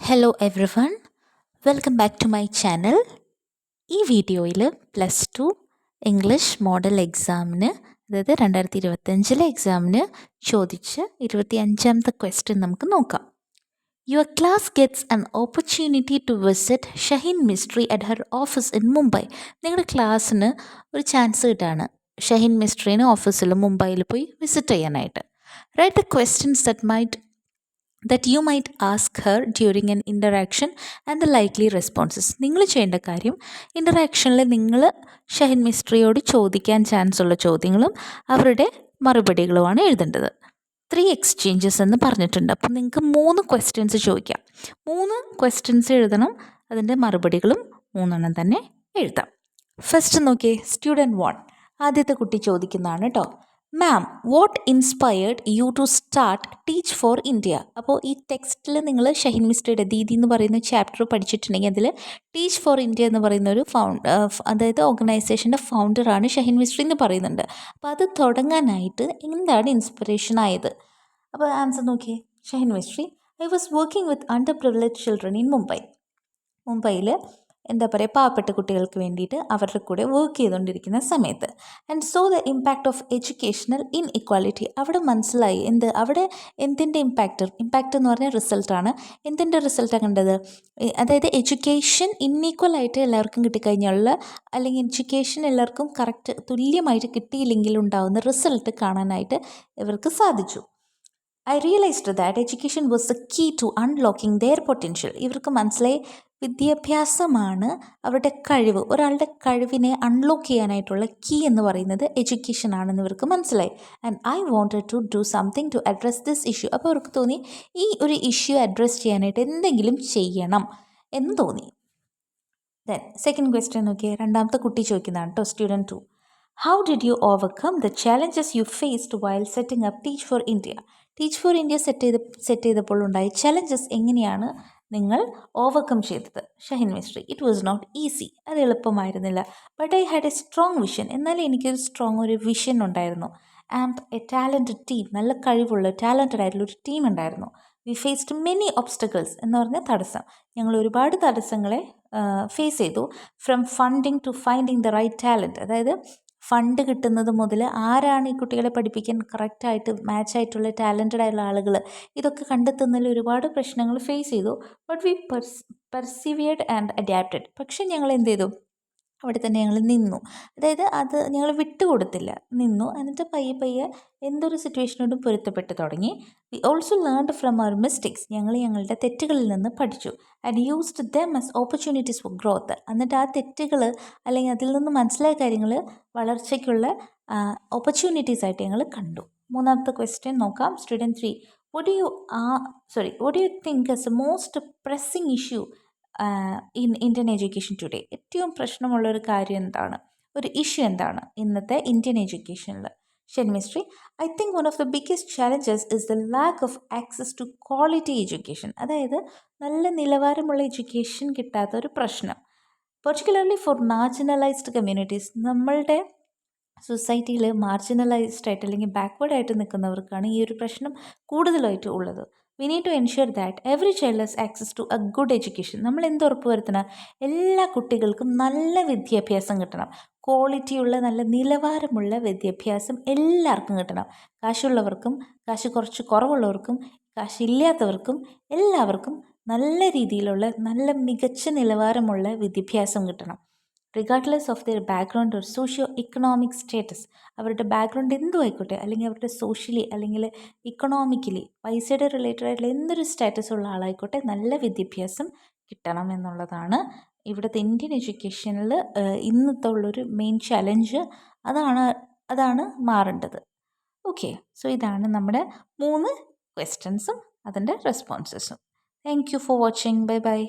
Hello everyone, welcome back to my channel. ഈ വീഡിയോയിൽ +2 English model എക്സാമിന്, അതായത് 2025 എക്സാമിന് ചോദിച്ച 25ാമത്തെ ക്വസ്റ്റ്യൻ നമുക്ക് നോക്കാം. Your class gets an opportunity to visit Shaheen Mistry at her office in Mumbai. നിങ്ങളുടെ ക്ലാസ്സിന് ഒരു ചാൻസ് കിട്ടാണ് ഷഹീൻ മിസ്ട്രീനെ ഓഫീസിൽ മുംബൈയിൽ പോയി വിസിറ്റ് ചെയ്യാനായിട്ട്. Write the questions that you might ask her during an interaction and the likely responses. നിങ്ങൾ ചെയ്യേണ്ട കാര്യം, ഇൻ്ററാക്ഷനിൽ നിങ്ങൾ ഷഹീൻ മിസ്ട്രിയോട് ചോദിക്കാൻ ചാൻസ് ഉള്ള ചോദ്യങ്ങളും അവരുടെ മറുപടികളുമാണ് എഴുതേണ്ടത്. 3 എക്സ്ചേഞ്ചസ് എന്ന് പറഞ്ഞിട്ടുണ്ട്. അപ്പം നിങ്ങൾക്ക് 3 ക്വസ്റ്റ്യൻസ് ചോദിക്കാം. 3 ക്വസ്റ്റ്യൻസ് എഴുതണം, അതിൻ്റെ മറുപടികളും 3 തന്നെ എഴുതാം. ഫസ്റ്റ് നോക്കിയേ, സ്റ്റുഡൻറ്റ് 1 ആദ്യത്തെ കുട്ടി ചോദിക്കുന്നതാണ് കേട്ടോ. Ma'am, what inspired you to start Teach For India? അപ്പോൾ ഈ ടെക്സ്റ്റിൽ നിങ്ങൾ ഷഹീൻ മിസ്ട്രിയുടെ ദീദി എന്ന് പറയുന്ന ചാപ്റ്റർ പഠിച്ചിട്ടുണ്ടെങ്കിൽ അതിൽ ടീച്ച് ഫോർ ഇന്ത്യ എന്ന് പറയുന്ന ഒരു അതായത് ഓർഗനൈസേഷൻ്റെ ഫൗണ്ടറാണ് ഷഹീൻ മിസ്ട്രി എന്ന് പറയുന്നുണ്ട്. അപ്പോൾ അത് തുടങ്ങാനായിട്ട് എന്താണ് ഇൻസ്പിറേഷൻ ആയത്? അപ്പോൾ ആൻസർ നോക്കിയേ, Shaheen Mistry, I was working with under privilege children in Mumbai. മുംബൈയിൽ പാവപ്പെട്ട കുട്ടികൾക്ക് വേണ്ടിയിട്ട് അവരുടെ കൂടെ വർക്ക് ചെയ്തുകൊണ്ടിരിക്കുന്ന സമയത്ത്. And so the impact of educational inequality. അവിടെ മനസ്സിലായി അവിടെ എന്തിൻ്റെ ഇമ്പാക്റ്റ് എന്ന് പറഞ്ഞാൽ റിസൾട്ടാണ്. എന്തിൻ്റെ റിസൾട്ടാണ് കണ്ടത്? അതായത് എഡ്യൂക്കേഷൻ ഇന്നീക്വലായിട്ട് എല്ലാവർക്കും കിട്ടിക്കഴിഞ്ഞുള്ള, അല്ലെങ്കിൽ എഡ്യൂക്കേഷൻ എല്ലാവർക്കും കറക്റ്റ് തുല്യമായിട്ട് കിട്ടിയില്ലെങ്കിൽ ഉണ്ടാകുന്ന റിസൾട്ട് കാണാനായിട്ട് ഇവർക്ക് സാധിച്ചു. I realised that education was the key to unlocking their potential. ഇവർക്ക് മനസ്സിലായി വിദ്യാഭ്യാസമാണ് അവരുടെ കഴിവ്, ഒരാളുടെ കഴിവിനെ അൺലോക്ക് ചെയ്യാനായിട്ടുള്ള കീ എന്ന് പറയുന്നത് എഡ്യൂക്കേഷൻ ആണെന്ന് ഇവർക്ക് മനസ്സിലായി. And I wanted to do something to address this issue. അപ്പോൾ അവർക്ക് തോന്നി ഈ ഒരു ഇഷ്യൂ അഡ്രസ്സ് ചെയ്യാനായിട്ട് എന്തെങ്കിലും ചെയ്യണം എന്ന് തോന്നി. ദെൻ സെക്കൻഡ് ക്വസ്റ്റ്യൻ നോക്കിയേ, രണ്ടാമത്തെ കുട്ടി ചോദിക്കുന്നതാണ് കേട്ടോ, student 2. How did you overcome the challenges you faced while setting up Teach For India? Teach For India സെറ്റ് ചെയ്തപ്പോൾ ഉണ്ടായ ചലഞ്ചസ് എങ്ങനെയാണ് നിങ്ങൾ ഓവർകം ചെയ്തത്? Shaheen Mistry, it was not easy. അത് എളുപ്പമായിരുന്നില്ല. But I had a strong vision. എന്നാൽ എനിക്കൊരു സ്ട്രോങ് ഒരു വിഷൻ ഉണ്ടായിരുന്നു. ആൻഡ് എ ടാലൻറ്റഡ് ടീം, നല്ല കഴിവുള്ള ടാലൻറ്റഡ് ആയിട്ടുള്ള ഒരു ടീം ഉണ്ടായിരുന്നു. വി ഫേസ്ഡ് മെനി ഒബ്സ്റ്റക്കിൾസ് എന്ന് പറഞ്ഞാൽ തടസ്സം. ഞങ്ങൾ ഒരുപാട് തടസ്സങ്ങളെ ഫേസ് ചെയ്തു. From funding to finding the right talent. അതായത് ഫണ്ട് കിട്ടുന്നത് മുതൽ ആരാണ് ഈ കുട്ടികളെ പഠിപ്പിക്കാൻ കറക്റ്റായിട്ട് മാച്ചായിട്ടുള്ള ടാലൻറ്റഡ് ആയിട്ടുള്ള ആളുകൾ, ഇതൊക്കെ കണ്ടെത്തുന്നതിൽ ഒരുപാട് പ്രശ്നങ്ങൾ ഫേസ് ചെയ്തു. But we persevered and adapted. പക്ഷെ ഞങ്ങൾ എന്ത് ചെയ്തു? അവിടെ തന്നെ ഞങ്ങൾ നിന്നു. അതായത് അത് ഞങ്ങൾ വിട്ടുകൊടുത്തില്ല, നിന്നു. എന്നിട്ട് പയ്യെ എന്തൊരു സിറ്റുവേഷനോടും പൊരുത്തപ്പെട്ട് തുടങ്ങി. We also learned from our mistakes. ഞങ്ങൾ ഞങ്ങളുടെ തെറ്റുകളിൽ നിന്ന് പഠിച്ചു. And used them as opportunities for growth. എന്നിട്ട് ആ തെറ്റുകൾ അല്ലെങ്കിൽ അതിൽ നിന്ന് മനസ്സിലായ കാര്യങ്ങൾ വളർച്ചയ്ക്കുള്ള ഓപ്പർച്യൂണിറ്റീസ് ആയിട്ട് ഞങ്ങൾ കണ്ടു. മൂന്നാമത്തെ ക്വസ്റ്റ്യൻ നോക്കാം, student 3. what do you think is the most pressing issue in Indian education today? ഏറ്റവും പ്രശ്നമുള്ളൊരു കാര്യം എന്താണ്, ഒരു ഇഷ്യൂ എന്താണ് ഇന്നത്തെ ഇന്ത്യൻ എഡ്യൂക്കേഷനിൽ? Shaheen Mistry, I think one of the biggest challenges is the lack of access to quality education. അതായത് നല്ല നിലവാരമുള്ള എഡ്യൂക്കേഷൻ കിട്ടാത്ത ഒരു പ്രശ്നം, പെർട്ടിക്കുലർലി ഫോർ മാർജിനലൈസ്ഡ് കമ്മ്യൂണിറ്റീസ്. നമ്മളുടെ സൊസൈറ്റിയിൽ മാർജിനലൈസ്ഡ് ആയിട്ട് അല്ലെങ്കിൽ ബാക്ക്വേർഡ് ആയിട്ട് നിൽക്കുന്നവർക്കാണ് ഈ ഒരു പ്രശ്നം കൂടുതലായിട്ട് ഉള്ളത്. We need to ensure that every child has access to a good education. നമ്മൾ എന്ത് ഉറപ്പ് വരുത്തണം? എല്ലാ കുട്ടികൾക്കും നല്ല വിദ്യാഭ്യാസം കിട്ടണം. ക്വാളിറ്റിയുള്ള നല്ല നിലവാരമുള്ള വിദ്യാഭ്യാസം എല്ലാവർക്കും കിട്ടണം. കാശുള്ളവർക്കും കാശ് കുറച്ച് കുറവുള്ളവർക്കും കാശില്ലാത്തവർക്കും എല്ലാവർക്കും നല്ല രീതിയിലുള്ള നല്ല മികച്ച നിലവാരമുള്ള വിദ്യാഭ്യാസം കിട്ടണം. Regardless of their background or socio economic status. അവരുടെ ബാക്ക്ഗ്രൗണ്ട് എന്തും ആയിക്കോട്ടെ, അല്ലെങ്കിൽ അവരുടെ സോഷ്യലി അല്ലെങ്കിൽ ഇക്കണോമിക്കലി പൈസയുടെ റിലേറ്റഡ് ആയിട്ടുള്ള എന്തൊരു സ്റ്റാറ്റസ് ഉള്ള ആളായിക്കോട്ടെ, നല്ല വിദ്യാഭ്യാസം കിട്ടണം എന്നുള്ളതാണ് ഇവിടുത്തെ ഇന്ത്യൻ എഡ്യൂക്കേഷനിൽ ഇന്നത്തെ ഉള്ളൊരു മെയിൻ ചലഞ്ച്. അതാണ് മാറേണ്ടത്. ഓക്കെ, സോ ഇതാണ് നമ്മുടെ 3 ക്വസ്റ്റ്യൻസും അതിൻ്റെ റെസ്പോൺസസും. Thank you for watching. Bye by.